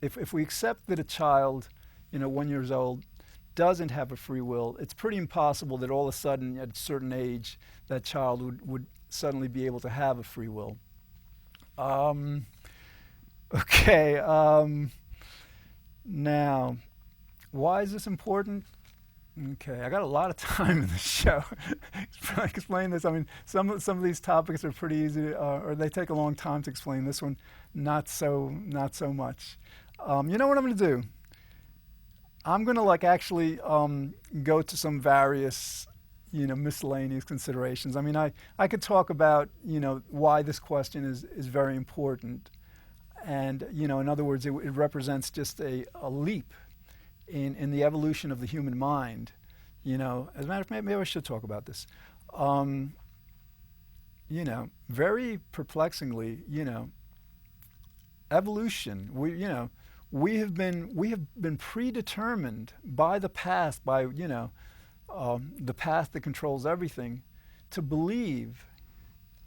if we accept that a child, 1 year old, doesn't have a free will, it's pretty impossible that all of a sudden at a certain age that child would suddenly be able to have a free will. Um, okay, now, why is this important? Okay, I got a lot of time in this show. Explain this. I mean, some of these topics are pretty easy, or they take a long time to explain. This one, not so much. You know what I'm going to do? I'm going to actually go to some various, miscellaneous considerations. I mean, I could talk about, why this question is very important, and in other words, it represents just a leap in the evolution of the human mind. As a matter of fact, maybe I should talk about this. Very perplexingly, evolution. We have been predetermined by the past, by the past that controls everything, to believe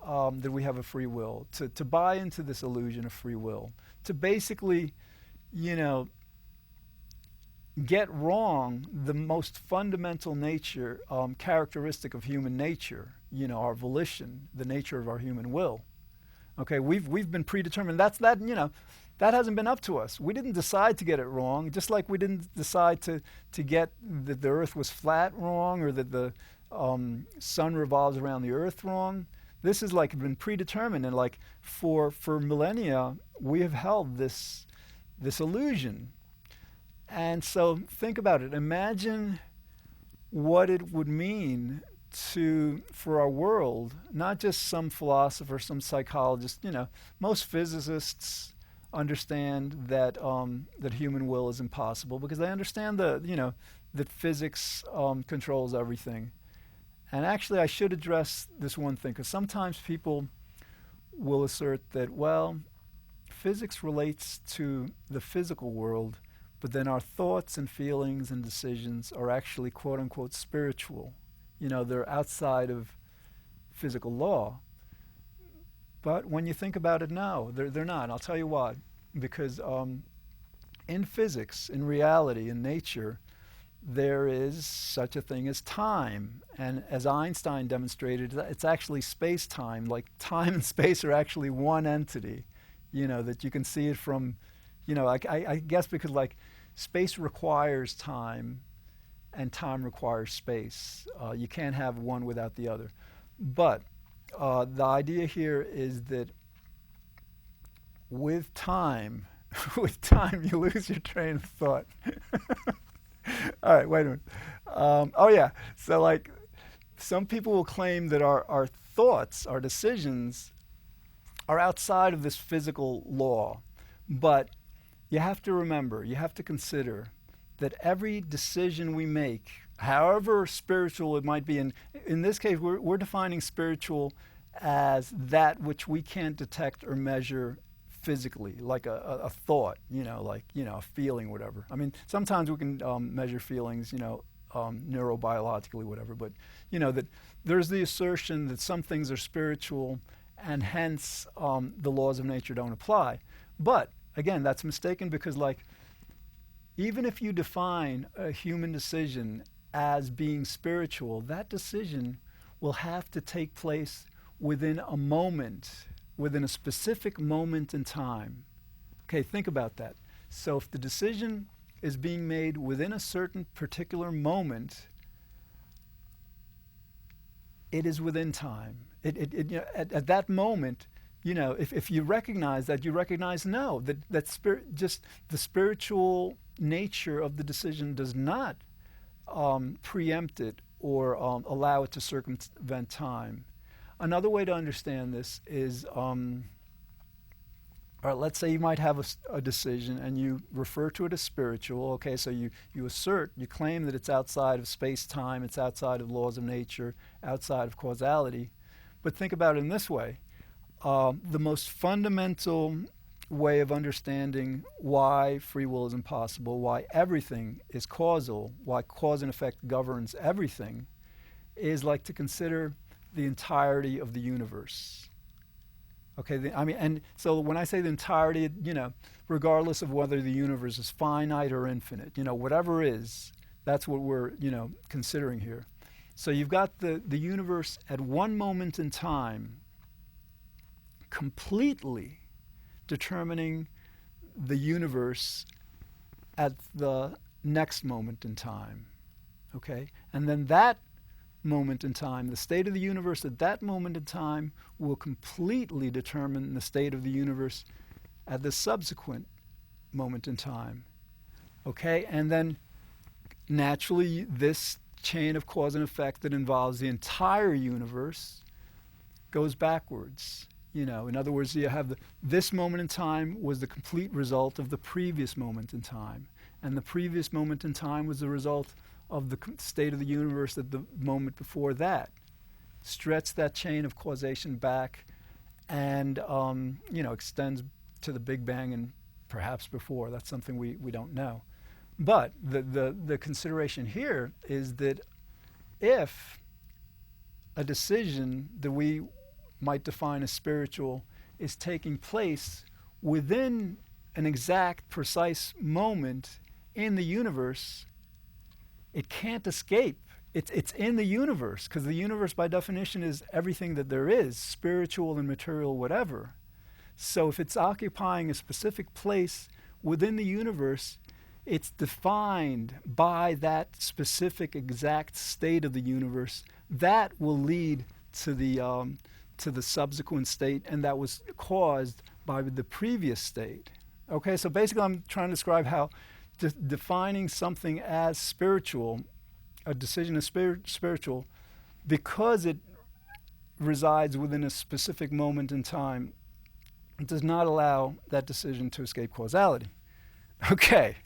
that we have a free will, to buy into this illusion of free will, to basically, get wrong the most fundamental nature, characteristic of human nature, our volition, the nature of our human will. Okay, we've been predetermined. That hasn't been up to us. We didn't decide to get it wrong, just like we didn't decide to get that the earth was flat wrong, or that the sun revolves around the earth wrong. This is been predetermined, and for millennia we have held this illusion. And so think about it. Imagine what it would mean for our world, not just some philosopher, some psychologist. Most physicists understand that that human will is impossible, because they understand that physics controls everything. And actually, I should address this one thing, because sometimes people will assert that, well, physics relates to the physical world, but then our thoughts and feelings and decisions are actually quote unquote spiritual. They're outside of physical law. But when you think about it, no, they're not. I'll tell you why. Because in physics, in reality, in nature, there is such a thing as time. And as Einstein demonstrated, it's actually space-time. Time and space are actually one entity, that you can see it from, I guess because space requires time and time requires space. You can't have one without the other. But the idea here is that with time, you lose your train of thought. All right, wait a minute. Oh yeah, so some people will claim that our thoughts, our decisions, are outside of this physical law. But you have to remember, you have to consider that every decision we make, however spiritual it might be, and in this case we're defining spiritual as that which we can't detect or measure physically, like a thought, a feeling, whatever. I mean, sometimes we can measure feelings, neurobiologically, whatever, but that there's the assertion that some things are spiritual and hence the laws of nature don't apply. But again, that's mistaken, because even if you define a human decision as being spiritual, that decision will have to take place within a moment, within a specific moment in time. Okay, think about that. So if the decision is being made within a certain particular moment, it is within time. At that moment, if you recognize that, you recognize just the spiritual nature of the decision does not preempt it or allow it to circumvent time. Another way to understand this is, all right, let's say you might have a decision and you refer to it as spiritual. Okay, so you claim that it's outside of space-time, it's outside of laws of nature, outside of causality. But think about it in this way. The most fundamental way of understanding why free will is impossible, why everything is causal, why cause and effect governs everything, is to consider the entirety of the universe. Okay, I mean, and so when I say the entirety, regardless of whether the universe is finite or infinite, whatever is, that's what we're, considering here. So you've got the universe at one moment in time completely determining the universe at the next moment in time. Okay? And then that moment in time, the state of the universe at that moment in time will completely determine the state of the universe at the subsequent moment in time. Okay? And then naturally, this chain of cause and effect that involves the entire universe goes backwards. In other words, you have this moment in time was the complete result of the previous moment in time. And the previous moment in time was the result of the state of the universe at the moment before that. Stretch that chain of causation back and, extends to the Big Bang and perhaps before. That's something we don't know. But the consideration here is that if a decision that we might define as spiritual is taking place within an exact, precise moment in the universe, it can't escape. It's in the universe, because the universe by definition is everything that there is, spiritual and material, whatever. So if it's occupying a specific place within the universe, it's defined by that specific exact state of the universe. That will lead to the subsequent state, and that was caused by the previous state. Okay, so basically I'm trying to describe how defining something as spiritual, a decision as spiritual, because it resides within a specific moment in time, it does not allow that decision to escape causality. Okay.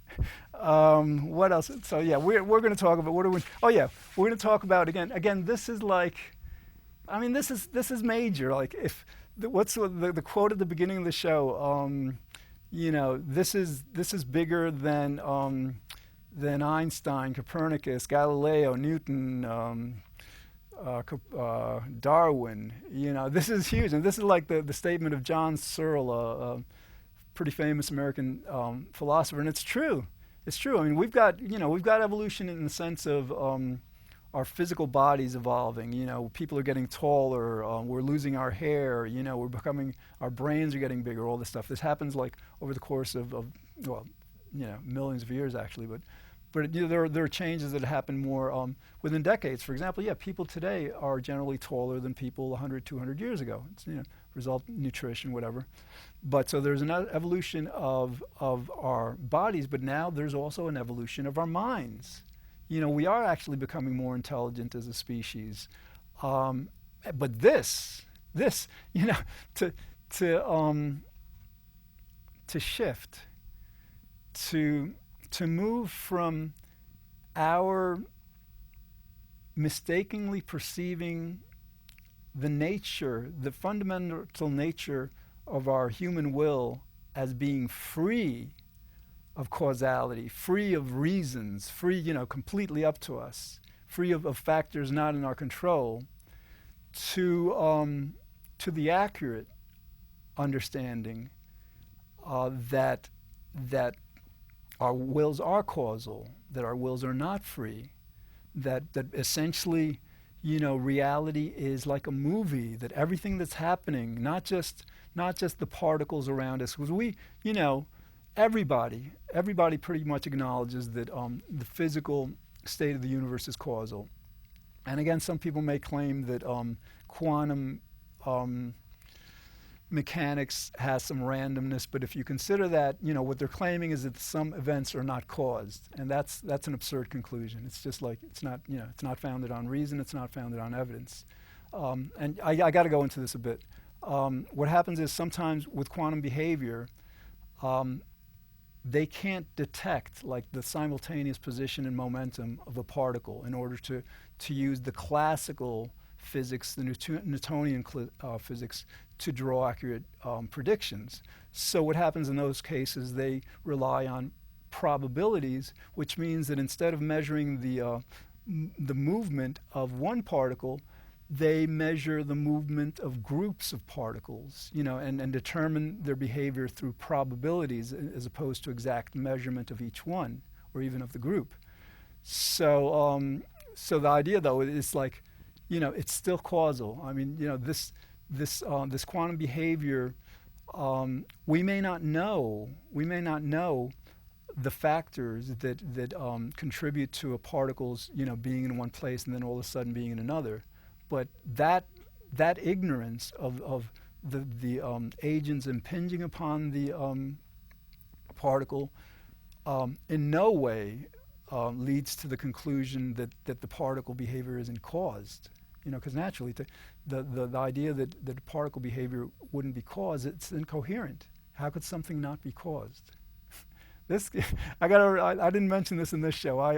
What else? So yeah, we're going to talk about we're going to talk about again. This is like, this is major. Like what's the quote at the beginning of the show? This is bigger than Einstein, Copernicus, Galileo, Newton, Darwin. This is huge, and this is like the statement of John Searle, a pretty famous American philosopher, and it's true. It's true. We've got evolution in the sense of our physical bodies evolving. People are getting taller. We're losing our hair. Our brains are getting bigger. All this stuff. This happens like over the course of millions of years actually. But there are changes that happen more within decades. For example, people today are generally taller than people 100, 200 years ago. It's result nutrition, whatever. But so there's an evolution of our bodies, but now there's also an evolution of our minds. We are actually becoming more intelligent as a species. But this, to shift, to move from our mistakenly perceiving the fundamental nature of our human will as being free of causality, free of reasons, free, completely up to us, free of factors not in our control, to the accurate understanding that our wills are causal, that our wills are not free, that essentially, reality is like a movie, that everything that's happening, not just the particles around us, because everybody pretty much acknowledges that the physical state of the universe is causal. And again, some people may claim that quantum mechanics has some randomness, but if you consider that, what they're claiming is that some events are not caused, and that's an absurd conclusion. It's just like it's not founded on reason, it's not founded on evidence. And I got to go into this a bit. What happens is sometimes with quantum behavior, they can't detect like the simultaneous position and momentum of a particle in order to use the classical physics, the Newtonian physics, to draw accurate predictions. So what happens in those cases, they rely on probabilities, which means that instead of measuring the movement of one particle, they measure the movement of groups of particles, and determine their behavior through probabilities as opposed to exact measurement of each one or even of the group. So the idea though is like, it's still causal. I mean, this quantum behavior, we may not know the factors that contribute to a particle's being in one place and then all of a sudden being in another, but that ignorance of the agents impinging upon the particle in no way leads to the conclusion that the particle behavior isn't caused. Because naturally the idea that the particle behavior wouldn't be caused, it's incoherent. How could something not be caused? I didn't mention this in this show. I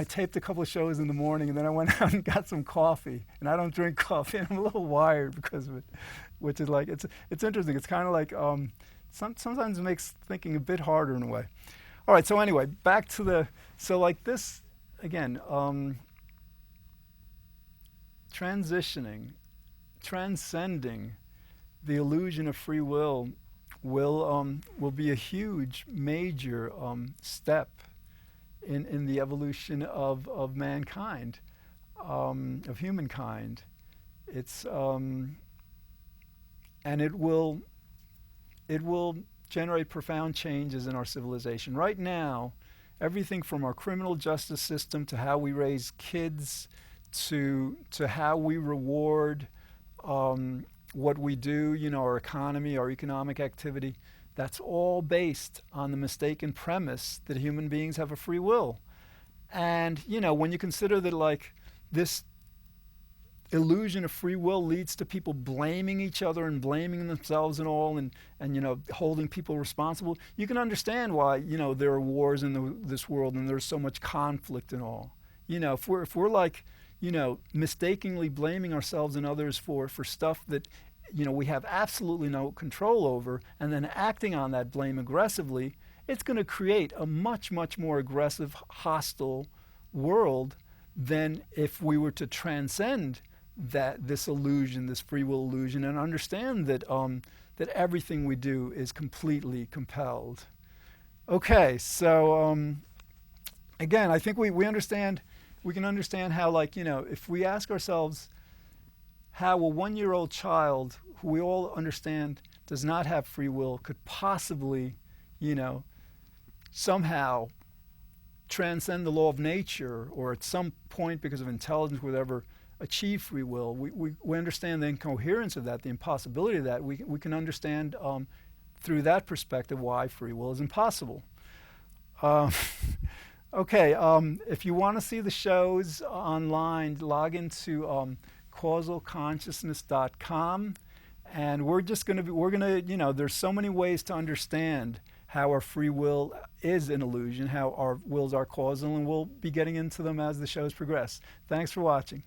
taped a couple of shows in the morning, and then I went out and got some coffee. And I don't drink coffee, and I'm a little wired because of it, which is like, it's interesting. It's kind of like, sometimes it makes thinking a bit harder in a way. All right, so anyway, back to so like this, again, transcending the illusion of free will will be a huge, major step in the evolution of mankind, of humankind. It's and it will generate profound changes in our civilization. Right now, everything from our criminal justice system to how we raise kids to how we reward what we do, our economy, our economic activity, that's all based on the mistaken premise that human beings have a free will. And, when you consider that, like, this illusion of free will leads to people blaming each other and blaming themselves and all, and holding people responsible, you can understand why, there are wars in this world and there's so much conflict and all. If we're like, mistakenly blaming ourselves and others for stuff that, we have absolutely no control over, and then acting on that blame aggressively, it's going to create a much, much more aggressive, hostile world than if we were to transcend this illusion, this free will illusion, and understand that that everything we do is completely compelled. Okay, so again, I think we can understand how, like, if we ask ourselves how a 1-year-old child, who we all understand does not have free will, could possibly, somehow transcend the law of nature, or at some point because of intelligence would ever achieve free will. We understand the incoherence of that, the impossibility of that. We can understand through that perspective why free will is impossible. Okay, if you want to see the shows online, log into causalconsciousness.com, and we're gonna there's so many ways to understand how our free will is an illusion, how our wills are causal, and we'll be getting into them as the shows progress. Thanks for watching.